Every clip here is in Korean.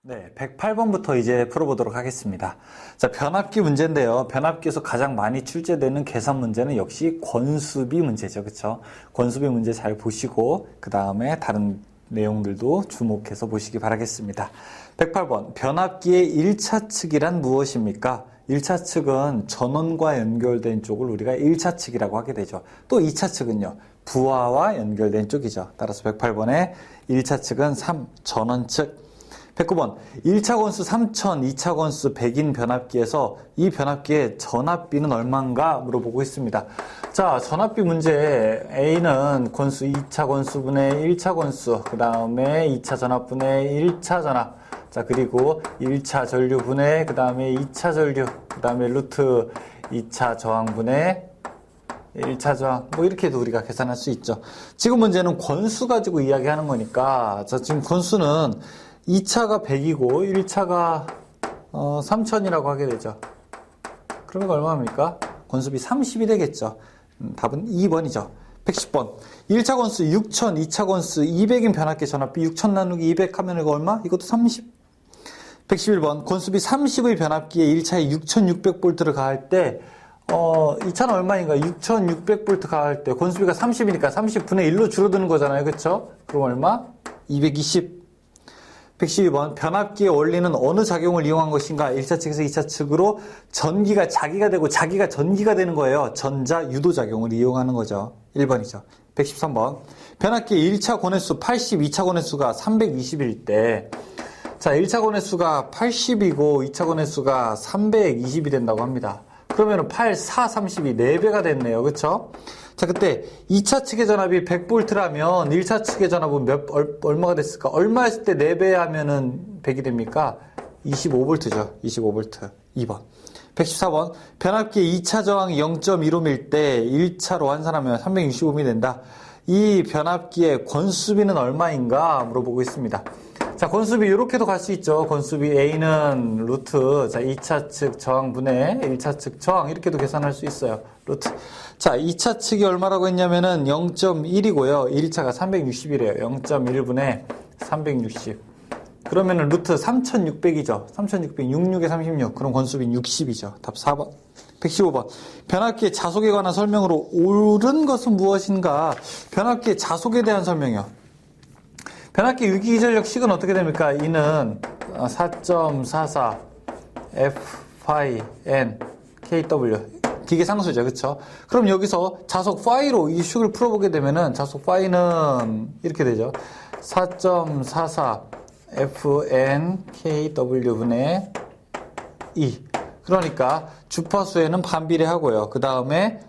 네, 108번부터 이제 풀어보도록 하겠습니다. 자, 변압기 문제인데요. 변압기에서 가장 많이 출제되는 계산 문제는 역시 권수비 문제죠. 그쵸? 권수비 문제 잘 보시고, 그 다음에 다른 내용들도 주목해서 보시기 바라겠습니다. 108번, 변압기의 1차 측이란 무엇입니까? 1차 측은 전원과 연결된 쪽을 우리가 1차 측이라고 하게 되죠. 또 2차 측은요, 부하와 연결된 쪽이죠. 따라서 108번의 1차 측은 3, 전원 측. 109번, 1차 권수 3000, 2차 권수 100인 변압기에서 이 변압기의 전압비는 얼마인가 물어보고 있습니다. 자, 전압비 문제 A는 권수 2차 권수분의 1차 권수, 그 다음에 2차 전압분의 1차 전압, 자, 그리고 1차 전류분의 그 다음에 2차 전류, 그 다음에 루트 2차 저항분의 1차 저항, 뭐 이렇게도 우리가 계산할 수 있죠. 지금 문제는 권수 가지고 이야기하는 거니까, 자, 지금 권수는 2차가 100이고 1차가 3000이라고 하게 되죠. 그러면 얼마입니까? 권수비 30이 되겠죠. 답은 2번이죠. 110번. 1차 권수 6000, 2차 권수 200인 변압기 전압비 6000 나누기 200 하면 이거 얼마? 이것도 30. 111번. 권수비 30의 변압기에 1차에 6600V를 가할 때 2차는 얼마인가? 6600V 가할 때 권수비가 30이니까 30분의 1로 줄어드는 거잖아요. 그쵸? 그럼 얼마? 220. 112번. 변압기의 원리는 어느 작용을 이용한 것인가? 1차 측에서 2차 측으로 전기가 자기가 되고 자기가 전기가 되는 거예요. 전자 유도작용을 이용하는 거죠. 1번이죠. 113번. 변압기의 1차 권횟수 80, 2차 권횟수가 320일 때, 자, 1차 권횟수가 80이고 2차 권횟수가 320이 된다고 합니다. 그러면은 8, 4, 30이 4배가 됐네요. 그쵸? 자, 그때 2차 측의 전압이 100V라면 1차 측의 전압은 얼마가 됐을까? 얼마였을 때 4배 하면은 100이 됩니까? 25V죠. 25V. 2번. 114번. 변압기의 2차 저항이 0.15mm일 때 1차로 환산하면 365mm 된다. 이 변압기의 권수비는 얼마인가 물어보고 있습니다. 자, 권수비 이렇게도 갈 수 있죠. 권수비 A는 루트, 자, 2차 측 저항분의 1차 측 저항 이렇게도 계산할 수 있어요. 루트. 자, 2차 측이 얼마라고 했냐면은 0.1이고요. 1차가 360이래요. 0.1분의 360. 그러면은 루트 3600이죠. 3600, 66에 36. 그럼 권수비 60이죠. 답 4번. 115번. 변압기의 자속에 관한 설명으로 옳은 것은 무엇인가? 변압기의 자속에 대한 설명이요. 변압기 유기기전력식은 어떻게 됩니까? 이는 4.44 F phi N KW 기계 상수죠. 그쵸? 그럼 여기서 자속 파이로 이 식을 풀어보게 되면은 자속 파이는 이렇게 되죠. 4.44 FN KW분의 2. 그러니까 주파수에는 반비례하고요. 그 다음에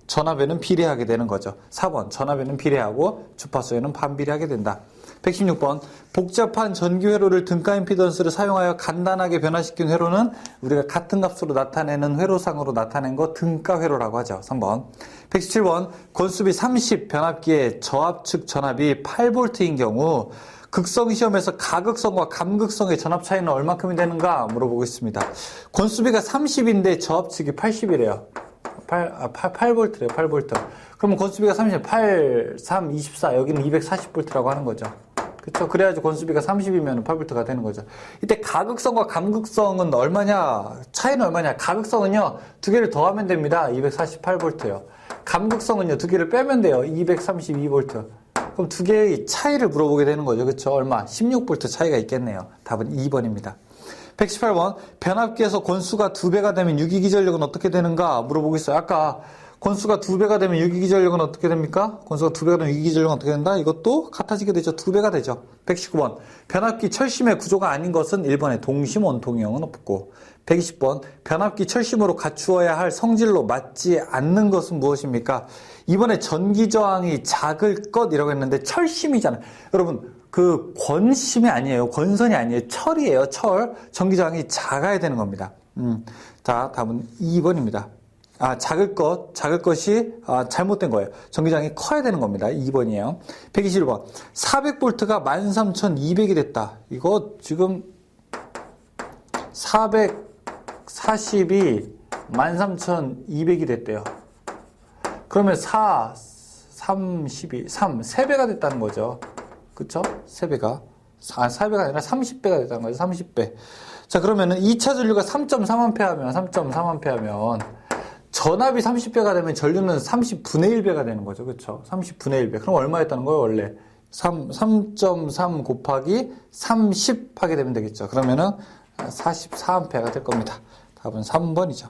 전압에는 비례하게 되는 거죠. 4번. 전압에는 비례하고 주파수에는 반비례하게 된다. 116번. 복잡한 전기 회로를 등가 임피던스를 사용하여 간단하게 변화시킨 회로는 우리가 같은 값으로 나타내는 회로상으로 나타낸 거 등가 회로라고 하죠. 3번. 117번. 권수비 30 변압기의 저압측 전압이 8V인 경우 극성 시험에서 가극성과 감극성의 전압 차이는 얼마큼이 되는가 물어보고 있습니다. 권수비가 30인데 저압측이 80이래요. 8V래요, 8V. 그러면 권수비가 30, 8, 3, 24, 여기는 240V라고 하는 거죠. 그쵸? 그래야지 권수비가 30이면 8V가 되는 거죠. 이때 가극성과 감극성은 얼마냐? 차이는 얼마냐? 가극성은요, 두 개를 더하면 됩니다. 248V요. 감극성은요, 두 개를 빼면 돼요. 232V. 그럼 두 개의 차이를 물어보게 되는 거죠. 그쵸? 얼마? 16V 차이가 있겠네요. 답은 2번입니다. 118번. 변압기에서 권수가 2배가 되면 유기기전력은 어떻게 되는가 물어보고 있어요. 아까 권수가 2배가 되면 유기기전력은 어떻게 됩니까? 권수가 2배가 되면 유기기전력은 어떻게 된다? 이것도 같아지게 되죠. 2배가 되죠. 119번. 변압기 철심의 구조가 아닌 것은 1번에 동심 원통형은 없고, 120번. 변압기 철심으로 갖추어야 할 성질로 맞지 않는 것은 무엇입니까? 이번에 전기저항이 작을 것이라고 했는데 철심이잖아요. 여러분, 그 권심이 아니에요. 권선이 아니에요. 철이에요. 철. 전기저항이 작아야 되는 겁니다. 자, 답은 2번입니다. 작을 것이 잘못된 거예요. 전기저항이 커야 되는 겁니다. 2번이에요. 121번. 400V가 13200이 됐다. 이거 지금 440이 13200이 됐대요. 그러면 4, 32, 3, 3배가 됐다는 거죠. 그쵸? 3배가. 4배가 아니라 30배가 되는 거죠. 30배. 자, 그러면은 2차 전류가 3.3A 하면 전압이 30배가 되면 전류는 30분의 1배가 되는 거죠. 그렇죠? 30분의 1배. 그럼 얼마였다는 거예요, 원래? 3.3 곱하기 30 하게 되면 되겠죠. 그러면은 44A가 될 겁니다. 답은 3번이죠.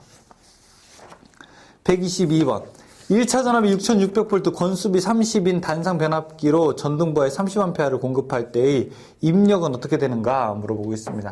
122번. 1차 전압이 6600V, 권수비 30인 단상 변압기로 전등부에 30A를 공급할 때의 입력은 어떻게 되는가 물어보고 있습니다.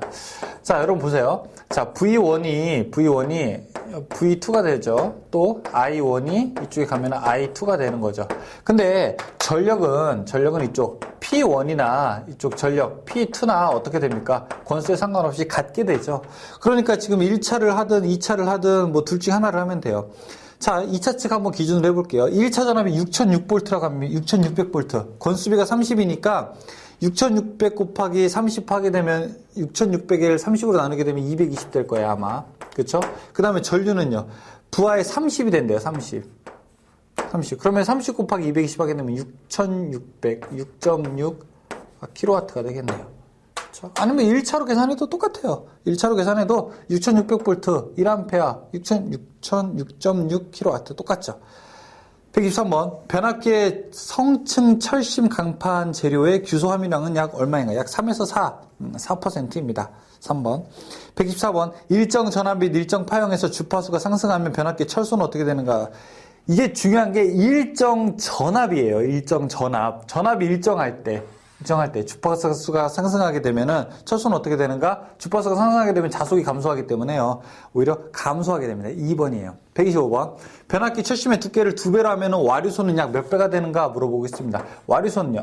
자, 여러분 보세요. 자, V1이 V2가 되죠. 또 I1이 이쪽에 가면 I2가 되는 거죠. 근데 전력은 이쪽 P1이나 이쪽 전력 P2나 어떻게 됩니까? 권수에 상관없이 같게 되죠. 그러니까 지금 1차를 하든 2차를 하든 뭐 둘 중 하나를 하면 돼요. 자, 2차 측 한번 기준으로 해볼게요. 1차 전압이 6600V라고 합니다. 6600V. 권수비가 30이니까 6600 곱하기 30 하게 되면 6600을 30으로 나누게 되면 220 될 거예요, 아마. 그쵸? 그 다음에 전류는요. 부하에 30이 된대요, 30. 그러면 30 곱하기 220 하게 되면 6600, 6.6 kW가 되겠네요. 그쵸? 아니면 1차로 계산해도 똑같아요. 1차로 계산해도 6600V, 1A, 6.6 kW 똑같죠. 123번. 변압기의 성층 철심 강판 재료의 규소 함유량은 약 얼마인가? 약 3에서 4%입니다. 3번. 124번. 일정 전압 및 일정 파형에서 주파수가 상승하면 변압기 철소는 어떻게 되는가? 이게 중요한 게 일정 전압이에요. 일정 전압. 전압이 일정할 때 주파수가 상승하게 되면은 철소는 어떻게 되는가? 주파수가 상승하게 되면 자속이 감소하기 때문에요. 오히려 감소하게 됩니다. 2번이에요. 125번. 변압기 철심의 두께를 2배로 하면은 와류소는 약 몇 배가 되는가 물어보고 있습니다. 와류소는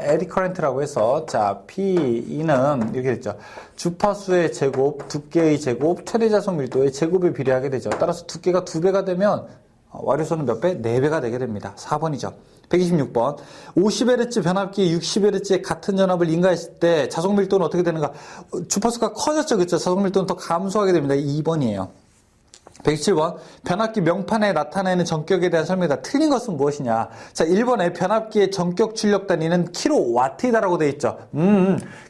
에디 커런트라고 해서 자, P2는 이렇게 됐죠. 주파수의 제곱, 두께의 제곱, 최대 자속 밀도의 제곱에 비례하게 되죠. 따라서 두께가 2배가 되면 와류소는 몇 배? 4배가 되게 됩니다. 4번이죠. 126번. 50Hz 변압기에 60Hz의 같은 전압을 인가했을 때 자속 밀도는 어떻게 되는가? 주파수가 커졌죠. 그렇죠? 자속 밀도는 더 감소하게 됩니다. 2번이에요. 107번. 변압기 명판에 나타내는 전격에 대한 설명이다. 틀린 것은 무엇이냐? 자, 1번에 변압기의 전격 출력 단위는 킬로와트이다라고 되어 있죠.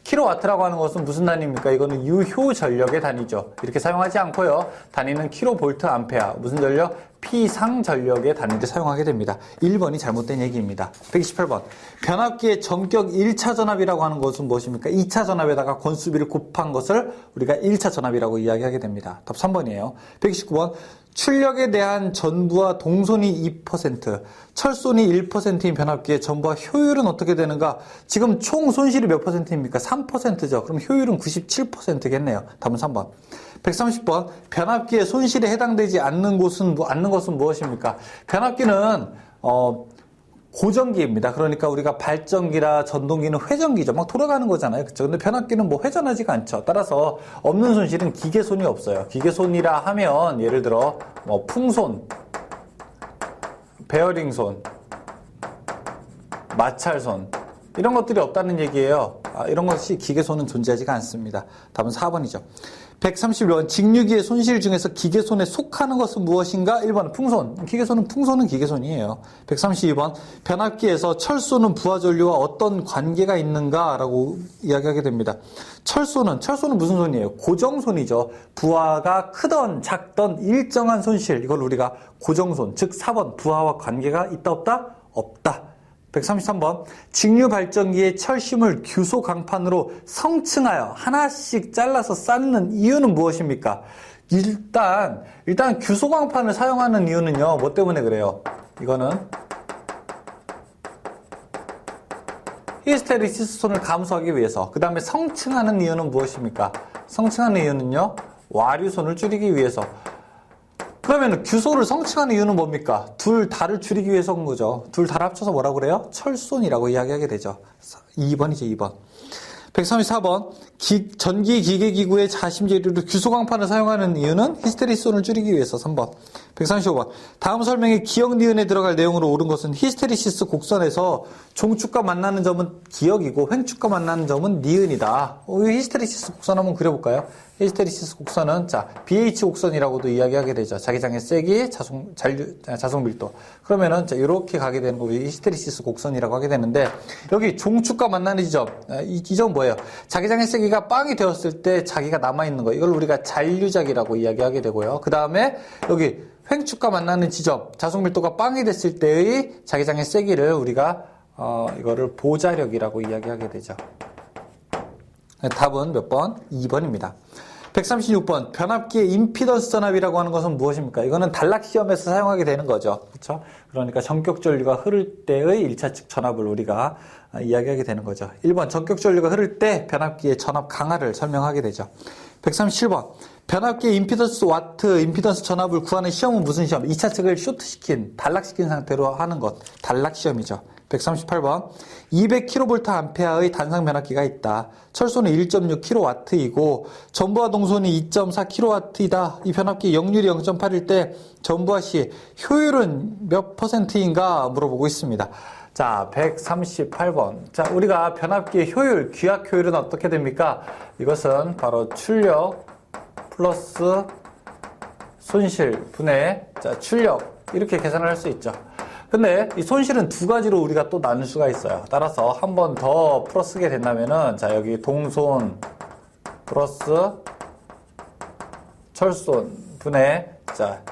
킬로와트라고 하는 것은 무슨 단위입니까? 이거는 유효 전력의 단위죠. 이렇게 사용하지 않고요. 단위는 킬로볼트 암페어. 무슨 전력? P상 전력의 단위를 사용하게 됩니다. 1번이 잘못된 얘기입니다. 128번. 변압기의 전격 1차 전압이라고 하는 것은 무엇입니까? 2차 전압에다가 권수비를 곱한 것을 우리가 1차 전압이라고 이야기하게 됩니다. 답 3번이에요. 129번. 출력에 대한 전부와 동손이 2%, 철손이 1%인 변압기의 전부와 효율은 어떻게 되는가? 지금 총 손실이 몇 %입니까? 3%죠. 그럼 효율은 97%겠네요. 답은 3번. 130번. 변압기의 손실에 해당되지 않는 것은 무엇입니까? 변압기는 고정기입니다. 그러니까 우리가 발전기라 전동기는 회전기죠. 막 돌아가는 거잖아요. 그렇죠? 근데 변압기는 뭐 회전하지가 않죠. 따라서 없는 손실은 기계손이 없어요. 기계손이라 하면 예를 들어 뭐 풍손, 베어링손, 마찰손 이런 것들이 없다는 얘기예요. 이런 것이 기계손은 존재하지가 않습니다. 답은 4번이죠. 131번. 직류기의 손실 중에서 기계손에 속하는 것은 무엇인가? 1번 풍손. 기계손은 기계손이에요. 132번. 변압기에서 철소는 부하전류와 어떤 관계가 있는가? 라고 이야기하게 됩니다. 철소는 무슨 손이에요? 고정손이죠. 부하가 크던 작던 일정한 손실. 이걸 우리가 고정손, 즉 4번 부하와 관계가 있다 없다? 없다. 133번. 직류 발전기의 철심을 규소 강판으로 성층하여 하나씩 잘라서 쌓는 이유는 무엇입니까? 일단 규소 강판을 사용하는 이유는요. 뭐 때문에 그래요? 이거는 히스테리시스손을 감소하기 위해서. 그 다음에 성층하는 이유는 무엇입니까? 성층하는 이유는요. 와류손을 줄이기 위해서. 그러면 규소를 성층하는 이유는 뭡니까? 둘 다를 줄이기 위해서인 거죠. 둘 다를 합쳐서 뭐라고 그래요? 철손이라고 이야기하게 되죠. 2번이죠, 2번. 134번. 전기 기계기구의 자심재료로 규소 강판을 사용하는 이유는 히스테리손을 줄이기 위해서. 3번. 135번. 다음 설명에 기역, 니은에 들어갈 내용으로 옳은 것은 히스테리시스 곡선에서 종축과 만나는 점은 기역이고 횡축과 만나는 점은 니은이다. 이 히스테리시스 곡선 한번 그려볼까요? 히스테리시스 곡선은 자 BH 곡선이라고도 이야기하게 되죠. 자기장의 세기, 자속 밀도. 그러면은 자 이렇게 가게 되는 거 히스테리시스 곡선이라고 하게 되는데 여기 종축과 만나는 지점, 이 지점 뭐예요? 자기장의 세기가 빵이 되었을 때 자기가 남아 있는 거. 이걸 우리가 잔류작이라고 이야기하게 되고요. 그 다음에 여기 횡축과 만나는 지점, 자속 밀도가 빵이 됐을 때의 자기장의 세기를 우리가 이거를 보자력이라고 이야기하게 되죠. 답은 몇 번? 2번입니다. 136번. 변압기의 임피던스 전압이라고 하는 것은 무엇입니까? 이거는 단락 시험에서 사용하게 되는 거죠. 그렇죠? 그러니까 전격 전류가 흐를 때의 1차측 전압을 우리가 이야기하게 되는 거죠. 1번. 전격 전류가 흐를 때 변압기의 전압 강하를 설명하게 되죠. 137번. 변압기의 임피던스 와트, 임피던스 전압을 구하는 시험은 무슨 시험? 2차측을 쇼트시킨, 단락시킨 상태로 하는 것. 단락 시험이죠. 138번. 200kVA의 단상 변압기가 있다. 철소는 1.6kW이고 전부하 동선이 2.4kW이다. 이 변압기 역률이 0.8일 때 전부하 시 효율은 몇 %인가 물어보고 있습니다. 자, 138번. 자, 우리가 변압기의 효율, 귀압 효율은 어떻게 됩니까? 이것은 바로 출력 플러스 손실 분의 자, 출력 이렇게 계산을 할 수 있죠. 근데 이 손실은 두 가지로 우리가 또 나눌 수가 있어요. 따라서 한 번 더 풀어 쓰게 된다면은 자, 여기 동손 플러스 철손 분의 자,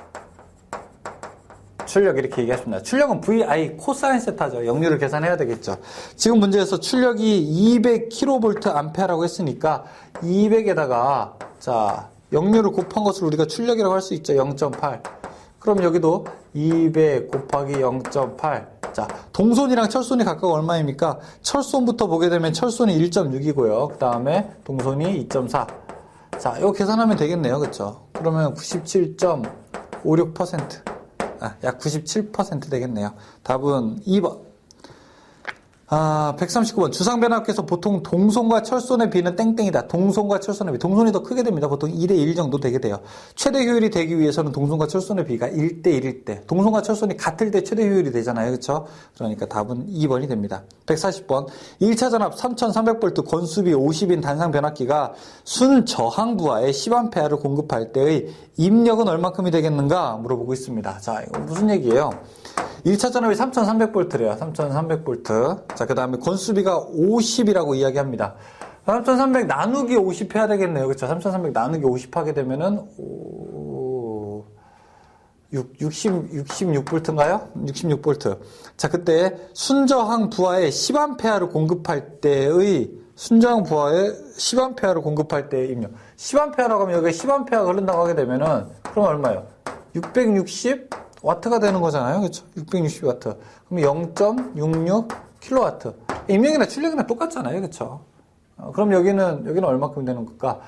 출력 이렇게 얘기하십니다. 출력은 VI 코사인 세타죠. 역률을 계산해야 되겠죠. 지금 문제에서 출력이 200kVA라고 했으니까 200에다가 자, 역률을 곱한 것을 우리가 출력이라고 할 수 있죠. 0.8. 그럼 여기도 200 곱하기 0.8. 자, 동손이랑 철손이 각각 얼마입니까? 철손부터 보게 되면 철손이 1.6이고요. 그 다음에 동손이 2.4. 자, 이거 계산하면 되겠네요. 그쵸? 그러면 97.56%. 약 97% 되겠네요. 답은 2번. 139번. 주상변압기에서 보통 동손과 철손의 비는 땡땡이다. 동손과 철손의 비. 동손이 더 크게 됩니다. 보통 2대1 정도 되게 돼요. 최대 효율이 되기 위해서는 동손과 철손의 비가 1대1일 때. 동손과 철손이 같을 때 최대 효율이 되잖아요. 그렇죠? 그러니까 답은 2번이 됩니다. 140번. 1차 전압 3300V 건수비 50인 단상 변압기가 순저항 부하에 10A를 공급할 때의 입력은 얼마큼이 되겠는가 물어보고 있습니다. 자, 이거 무슨 얘기예요? 1차 전압이 3300V래요. 3300V. 자, 그 다음에 건수비가 50이라고 이야기합니다. 3300 나누기 50 해야 되겠네요. 그쵸? 3300 나누기 50 하게 되면은, 66V인가요? 66V. 자, 그때 순저항 부하에 10A를 공급할 때의, 순저항 부하에 10A를 공급할 때의 입력. 10A라고 하면 여기에 10A가 흐른다고 하게 되면은, 그럼 얼마예요? 660? 와트가 되는 거잖아요. 그렇죠? 660와트. 그럼 0.66kW. 입력이나 출력이나 똑같잖아요. 그렇죠? 그럼 여기는 얼마큼 되는 걸까?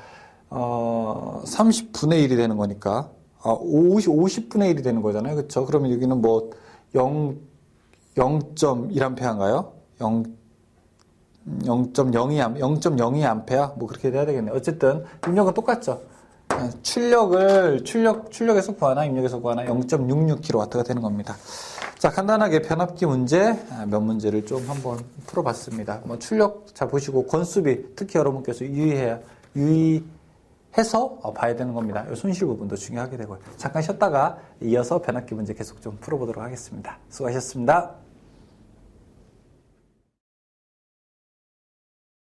30분의 1이 되는 거니까. 50분의 1이 되는 거잖아요. 그렇죠? 그러면 여기는 뭐 0.1A인가요? 0.02A 뭐 그렇게 돼야 되겠네요. 어쨌든 입력은 똑같죠. 출력에서 구하나 입력에서 구하나 0.66kW가 되는 겁니다. 자, 간단하게 변압기 문제 몇 문제를 좀 한번 풀어봤습니다. 뭐 출력 잘 보시고 건수비 특히 여러분께서 유의해서 봐야 되는 겁니다. 손실 부분도 중요하게 되고요. 잠깐 쉬었다가 이어서 변압기 문제 계속 좀 풀어보도록 하겠습니다. 수고하셨습니다.